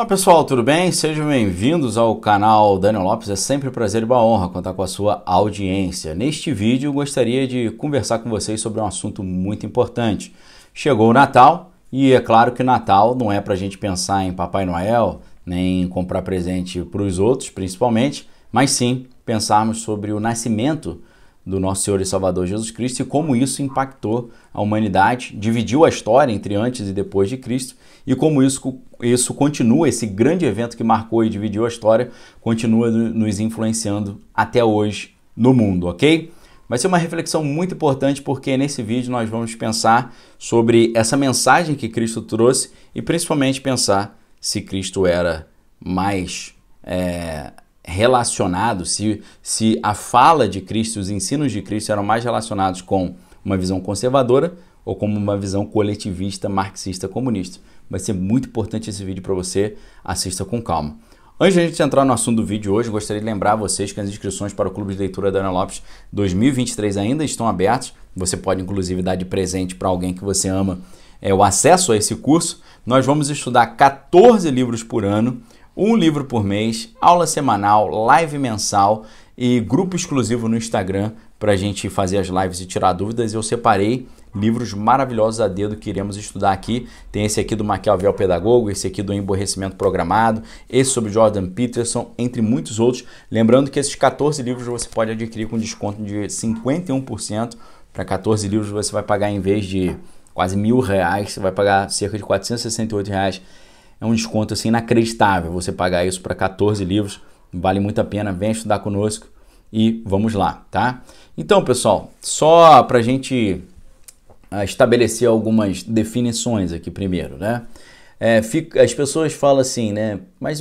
Olá pessoal, tudo bem? Sejam bem-vindos ao canal Daniel Lopes. É sempre um prazer e uma honra contar com a sua audiência. Neste vídeo eu gostaria de conversar com vocês sobre um assunto muito importante. Chegou o Natal e é claro que Natal não é para a gente pensar em Papai Noel, nem em comprar presente para os outros principalmente, mas sim pensarmos sobre o nascimento do nosso Senhor e Salvador Jesus Cristo e como isso impactou a humanidade, dividiu a história entre antes e depois de Cristo e como isso continua, esse grande evento que marcou e dividiu a história, continua nos influenciando até hoje no mundo, ok? Vai ser uma reflexão muito importante porque nesse vídeo nós vamos pensar sobre essa mensagem que Cristo trouxe e principalmente pensar se Cristo era mais relacionado, se a fala de Cristo, os ensinos de Cristo eram mais relacionados com uma visão conservadora ou como uma visão coletivista, marxista, comunista. Vai ser muito importante esse vídeo para você, assista com calma. Antes de a gente entrar no assunto do vídeo hoje, gostaria de lembrar vocês que as inscrições para o Clube de Leitura Daniel Lopes 2023 ainda estão abertas. Você pode inclusive dar de presente para alguém que você ama o acesso a esse curso. Nós vamos estudar 14 livros por ano, um livro por mês, aula semanal, live mensal e grupo exclusivo no Instagram para a gente fazer as lives e tirar dúvidas. Eu separei livros maravilhosos a dedo que iremos estudar aqui. Tem esse aqui do Maquiavel Pedagogo, esse aqui do Emborrecimento Programado, esse sobre Jordan Peterson, entre muitos outros. Lembrando que esses 14 livros você pode adquirir com desconto de 51%. Para 14 livros você vai pagar, em vez de quase R$1.000, você vai pagar cerca de R$468. É um desconto assim inacreditável você pagar isso para 14 livros, vale muito a pena, vem estudar conosco e vamos lá, tá? Então, pessoal, só para a gente estabelecer algumas definições aqui primeiro, né? As pessoas falam assim, né? Mas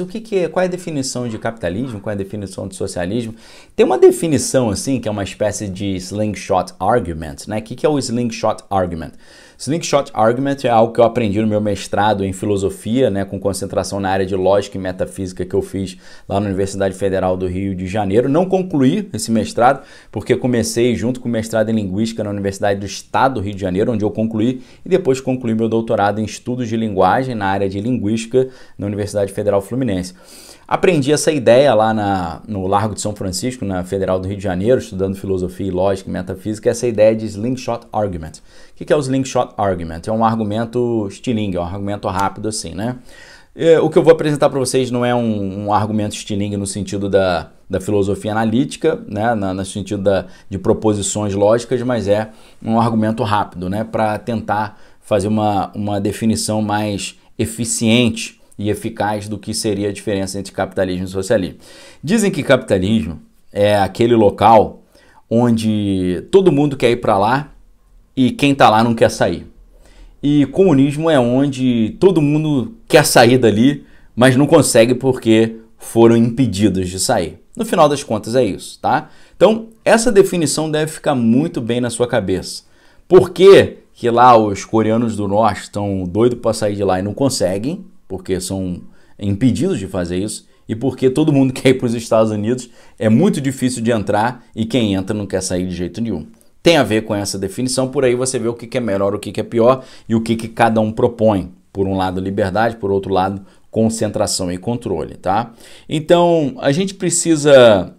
qual é a definição de capitalismo? Qual é a definição de socialismo? Tem uma definição assim, que é uma espécie de slingshot argument, né? O que é o slingshot argument? Slingshot argument é algo que eu aprendi no meu mestrado em filosofia, né, com concentração na área de lógica e metafísica que eu fiz lá na Universidade Federal do Rio de Janeiro. Não concluí esse mestrado, porque comecei junto com o mestrado em linguística na Universidade do Estado do Rio de Janeiro, onde eu concluí, e depois concluí meu doutorado em estudos de linguagem na área de linguística na Universidade Federal Fluminense. Aprendi essa ideia lá no Largo de São Francisco, na Federal do Rio de Janeiro, estudando filosofia, lógica e metafísica, essa ideia de slingshot argument. O que é o slingshot argument? É um argumento estilingue, é um argumento rápido assim, né? O que eu vou apresentar para vocês não é um argumento estilingue no sentido da filosofia analítica, né? No sentido de proposições lógicas, mas é um argumento rápido, né? Para tentar fazer uma definição mais eficiente e eficaz do que seria a diferença entre capitalismo e socialismo. Dizem que capitalismo é aquele local onde todo mundo quer ir para lá e quem está lá não quer sair. E comunismo é onde todo mundo quer sair dali, mas não consegue porque foram impedidos de sair. No final das contas é isso, tá? Então, essa definição deve ficar muito bem na sua cabeça. Por que lá os coreanos do norte estão doidos para sair de lá e não conseguem? Porque são impedidos de fazer isso, e porque todo mundo quer ir para os Estados Unidos, é muito difícil de entrar e quem entra não quer sair de jeito nenhum. Tem a ver com essa definição, por aí você vê o que é melhor, o que é pior e o que cada um propõe. Por um lado, liberdade, por outro lado, concentração e controle, tá? Então, a gente precisa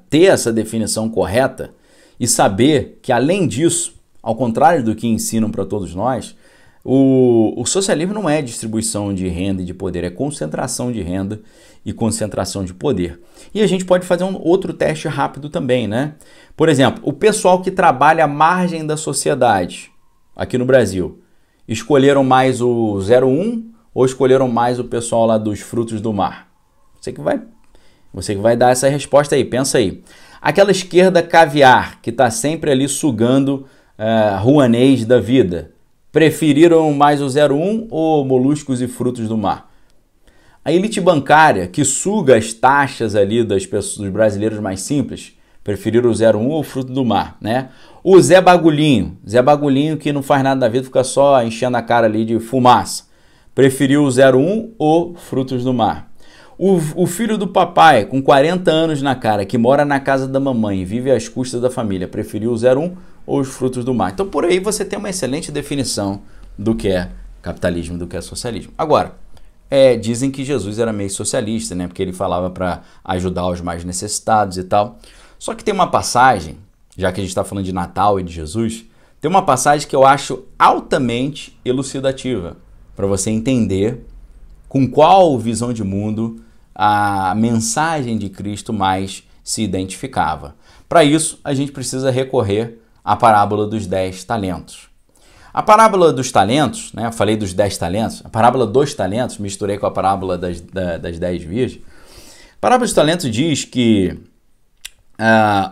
ter essa definição correta e saber que, além disso, ao contrário do que ensinam para todos nós, o socialismo não é distribuição de renda e de poder, é concentração de renda e concentração de poder. E a gente pode fazer um outro teste rápido também, né? Por exemplo, o pessoal que trabalha à margem da sociedade, aqui no Brasil, escolheram mais o 01 ou escolheram mais o pessoal lá dos frutos do mar? Você que vai dar essa resposta aí, pensa aí. Aquela esquerda caviar, que está sempre ali sugando ruanês da vida, preferiram mais o 01 ou moluscos e frutos do mar? A elite bancária, que suga as taxas ali dos brasileiros mais simples, preferiram o 01 ou o fruto do mar, né? O Zé Bagulhinho que não faz nada da vida, fica só enchendo a cara ali de fumaça, preferiu o 01 ou frutos do mar? O filho do papai, com 40 anos na cara, que mora na casa da mamãe e vive às custas da família, preferiu o 01 ou os frutos do mar? Então, por aí você tem uma excelente definição do que é capitalismo, do que é socialismo. Agora, dizem que Jesus era meio socialista, né? Porque ele falava para ajudar os mais necessitados e tal. Só que tem uma passagem, já que a gente está falando de Natal e de Jesus, tem uma passagem que eu acho altamente elucidativa para você entender com qual visão de mundo a mensagem de Cristo mais se identificava. Para isso, a gente precisa recorrer à parábola dos 10 talentos. A parábola dos talentos, né? Eu falei dos 10 talentos, a parábola dos talentos, misturei com a parábola das 10 virgens. A parábola dos talentos diz que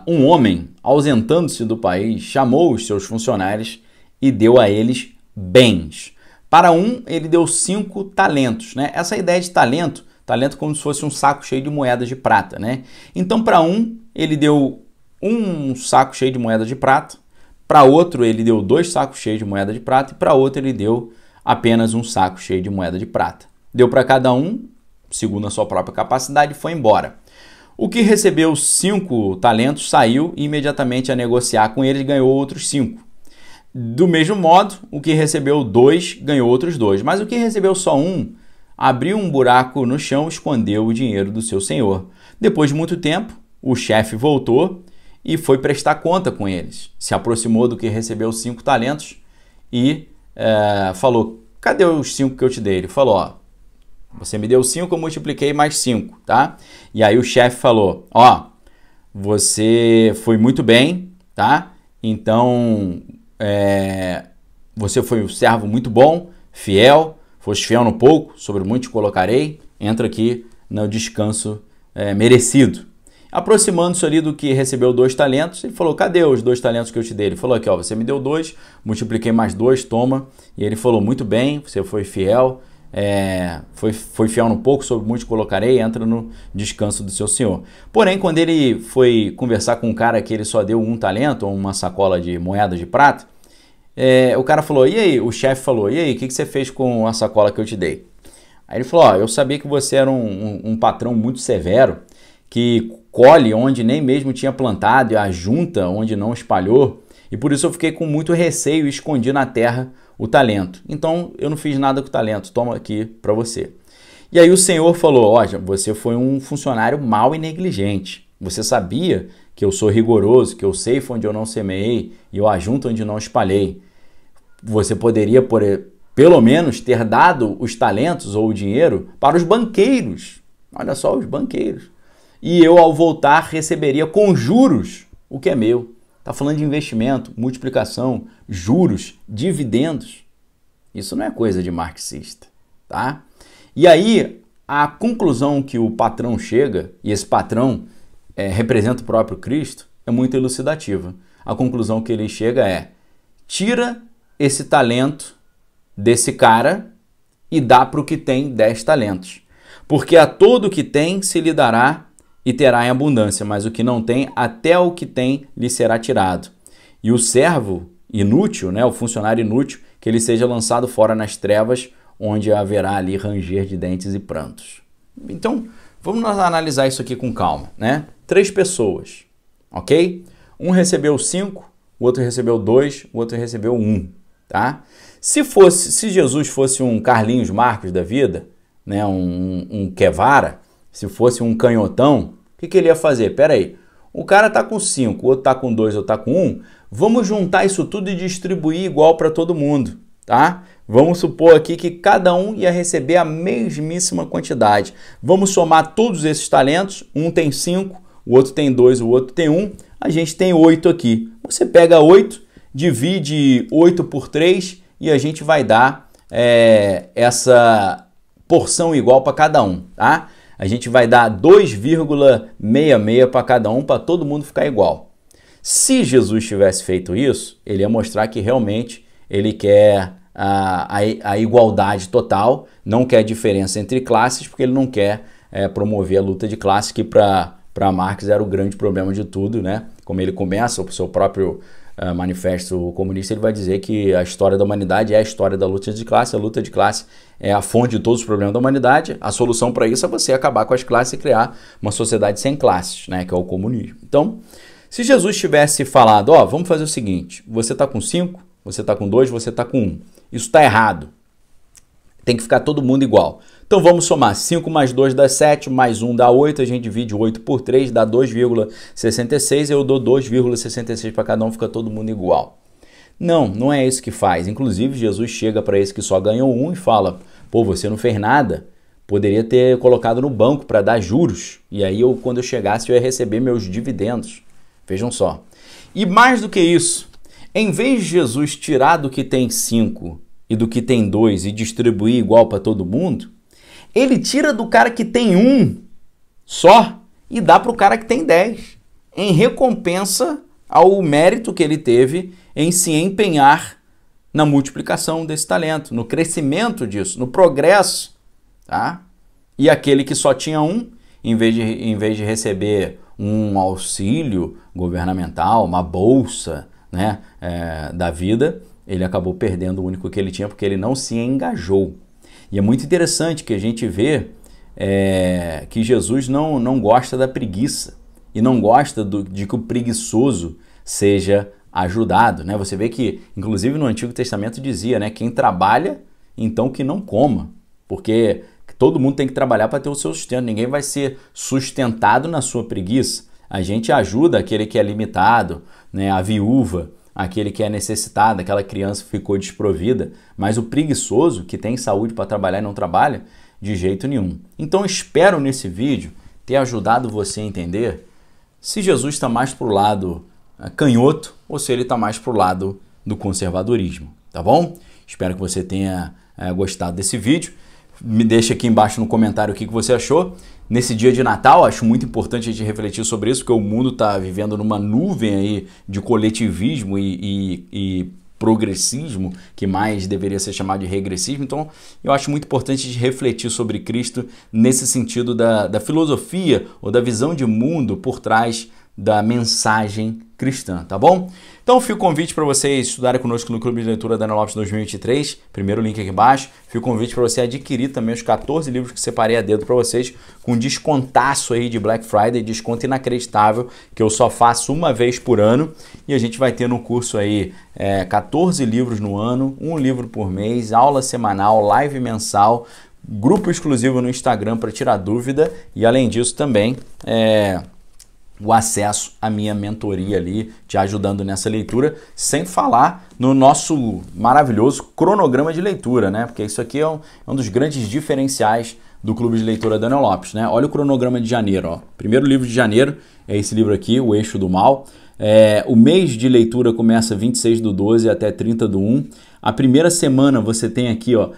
um homem, ausentando-se do país, chamou os seus funcionários e deu a eles bens. Para um, ele deu 5 talentos, né? Essa ideia de talento como se fosse um saco cheio de moedas de prata, né? Então, para um, ele deu um saco cheio de moedas de prata, para outro, ele deu 2 sacos cheios de moeda de prata, e para outro, ele deu apenas um saco cheio de moeda de prata. Deu para cada um, segundo a sua própria capacidade, e foi embora. O que recebeu 5 talentos saiu e imediatamente a negociar com eles ganhou outros 5. Do mesmo modo, o que recebeu 2 ganhou outros 2, mas o que recebeu só 1 abriu um buraco no chão e escondeu o dinheiro do seu senhor. Depois de muito tempo, o chefe voltou e foi prestar conta com eles. Se aproximou do que recebeu 5 talentos e falou, cadê os 5 que eu te dei? Ele falou, ó, você me deu 5, eu multipliquei mais 5, tá? E aí o chefe falou, ó, você foi muito bem, tá? Então, você foi um servo muito bom, fiel, foste fiel no pouco, sobre muito te colocarei, entra aqui no descanso merecido. Aproximando-se ali do que recebeu 2 talentos, ele falou, cadê os 2 talentos que eu te dei? Ele falou aqui, ó, você me deu 2, multipliquei mais 2, toma. E ele falou, muito bem, você foi fiel, foi fiel no pouco, sobre muito te colocarei, entra no descanso do seu senhor. Porém, quando ele foi conversar com um cara que ele só deu 1 talento, ou uma sacola de moedas de prata, o cara falou, e aí? O chefe falou, e aí, o que você fez com a sacola que eu te dei? Aí ele falou, ó, eu sabia que você era um patrão muito severo, que colhe onde nem mesmo tinha plantado e ajunta onde não espalhou, e por isso eu fiquei com muito receio e escondi na terra o talento. Então eu não fiz nada com o talento, toma aqui para você. E aí o Senhor falou, ó, você foi um funcionário mau e negligente, você sabia que eu sou rigoroso, que eu ceifo onde eu não semeei e eu ajunto onde não espalhei. Você poderia, pelo menos, ter dado os talentos ou o dinheiro para os banqueiros. Olha só, os banqueiros. E eu, ao voltar, receberia com juros o que é meu. Está falando de investimento, multiplicação, juros, dividendos. Isso não é coisa de marxista, tá? E aí, a conclusão que o patrão chega, e esse patrão representa o próprio Cristo, é muito elucidativa. A conclusão que ele chega é, tira esse talento desse cara e dá para o que tem 10 talentos. Porque a todo o que tem se lhe dará e terá em abundância, mas o que não tem, até o que tem lhe será tirado. E o servo inútil, né, o funcionário inútil, que ele seja lançado fora nas trevas, onde haverá ali ranger de dentes e prantos. Então, vamos analisar isso aqui com calma, né? 3 pessoas, ok? Um recebeu 5, o outro recebeu 2, o outro recebeu 1, tá? Se Jesus fosse um Carlinhos Marcos da vida, né, um Quevara, se fosse um canhotão, o que ele ia fazer? Pera aí, o cara tá com 5, o outro tá com 2, o outro tá com 1, vamos juntar isso tudo e distribuir igual para todo mundo, tá? Vamos supor aqui que cada um ia receber a mesmíssima quantidade. Vamos somar todos esses talentos, um tem 5, o outro tem 2, o outro tem 1, a gente tem 8 aqui. Você pega 8, divide 8 por 3 e a gente vai dar essa porção igual para cada um, tá? A gente vai dar 2,66 para cada um, para todo mundo ficar igual. Se Jesus tivesse feito isso, ele ia mostrar que realmente ele quer a igualdade total, não quer diferença entre classes, porque ele não quer promover a luta de classe, que para Marx era o grande problema de tudo, né? Como ele começa o seu próprio manifesto comunista, ele vai dizer que a história da humanidade é a história da luta de classe, a luta de classe é a fonte de todos os problemas da humanidade, a solução para isso é você acabar com as classes e criar uma sociedade sem classes, né, que é o comunismo. Então, se Jesus tivesse falado, ó, vamos fazer o seguinte, você está com 5, você está com 2, você está com 1, isso está errado, tem que ficar todo mundo igual. Então vamos somar, 5 mais 2 dá 7, mais 1 dá 8, a gente divide 8 por 3, dá 2,66, eu dou 2,66 para cada um, fica todo mundo igual. Não, não é isso que faz. Inclusive, Jesus chega para esse que só ganhou 1 e fala, pô, você não fez nada, poderia ter colocado no banco para dar juros, e aí quando eu chegasse eu ia receber meus dividendos. Vejam só. E mais do que isso, em vez de Jesus tirar do que tem 5 e do que tem 2 e distribuir igual para todo mundo, ele tira do cara que tem 1 só e dá para o cara que tem 10, em recompensa ao mérito que ele teve em se empenhar na multiplicação desse talento, no crescimento disso, no progresso, tá? E aquele que só tinha 1, em vez de receber um auxílio governamental, uma bolsa, né, da vida, ele acabou perdendo o único que ele tinha porque ele não se engajou. E é muito interessante que a gente vê que Jesus não gosta da preguiça e não gosta de que o preguiçoso seja ajudado, né? Você vê que, inclusive no Antigo Testamento dizia, né, quem trabalha, então que não coma, porque todo mundo tem que trabalhar para ter o seu sustento, ninguém vai ser sustentado na sua preguiça. A gente ajuda aquele que é limitado, né, a viúva, aquele que é necessitado, aquela criança que ficou desprovida, mas o preguiçoso, que tem saúde para trabalhar e não trabalha, de jeito nenhum. Então espero nesse vídeo ter ajudado você a entender se Jesus está mais para o lado canhoto ou se ele está mais para o lado do conservadorismo, tá bom? Espero que você tenha gostado desse vídeo. Me deixa aqui embaixo no comentário o que você achou. Nesse dia de Natal, acho muito importante a gente refletir sobre isso, porque o mundo está vivendo numa nuvem aí de coletivismo e progressismo, que mais deveria ser chamado de regressismo. Então, eu acho muito importante a gente refletir sobre Cristo nesse sentido da filosofia ou da visão de mundo por trás da mensagem cristã, tá bom? Então fica o convite para vocês estudarem conosco no Clube de Leitura Daniel Lopes 2023, primeiro link aqui embaixo. Fica o convite para você adquirir também os 14 livros que separei a dedo para vocês, com descontaço aí de Black Friday, desconto inacreditável, que eu só faço uma vez por ano, e a gente vai ter no curso aí 14 livros no ano, um livro por mês, aula semanal, live mensal, grupo exclusivo no Instagram para tirar dúvida, e além disso também o acesso à minha mentoria ali, te ajudando nessa leitura, sem falar no nosso maravilhoso cronograma de leitura, né? Porque isso aqui é um dos grandes diferenciais do Clube de Leitura Daniel Lopes, né? Olha o cronograma de janeiro, ó. Primeiro livro de janeiro é esse livro aqui, O Eixo do Mal. O mês de leitura começa 26/12 até 30/1. A primeira semana você tem aqui, ó,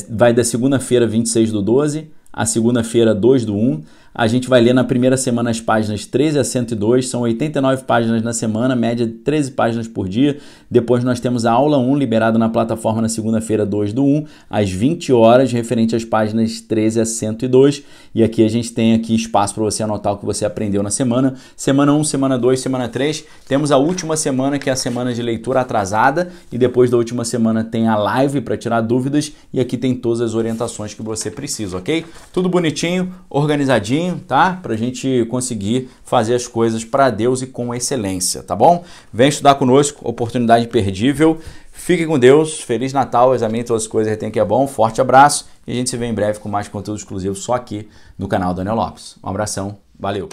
vai da segunda-feira 26/12 a segunda-feira 2/1. A gente vai ler na primeira semana as páginas 13 a 102, são 89 páginas na semana, média de 13 páginas por dia. Depois nós temos a aula 1 liberada na plataforma na segunda-feira 2/1, às 20 horas, referente às páginas 13 a 102. E aqui a gente tem aqui espaço para você anotar o que você aprendeu na semana. Semana 1, semana 2, semana 3. Temos a última semana, que é a semana de leitura atrasada. E depois da última semana tem a live para tirar dúvidas. E aqui tem todas as orientações que você precisa, ok? Tudo bonitinho, organizadinho, tá? Pra gente conseguir fazer as coisas para Deus e com excelência, tá bom? Vem estudar conosco, oportunidade imperdível. Fique com Deus, Feliz Natal, examine todas as coisas, retém que é bom, forte abraço e a gente se vê em breve com mais conteúdo exclusivo só aqui no canal Daniel Lopes. Um abração, valeu!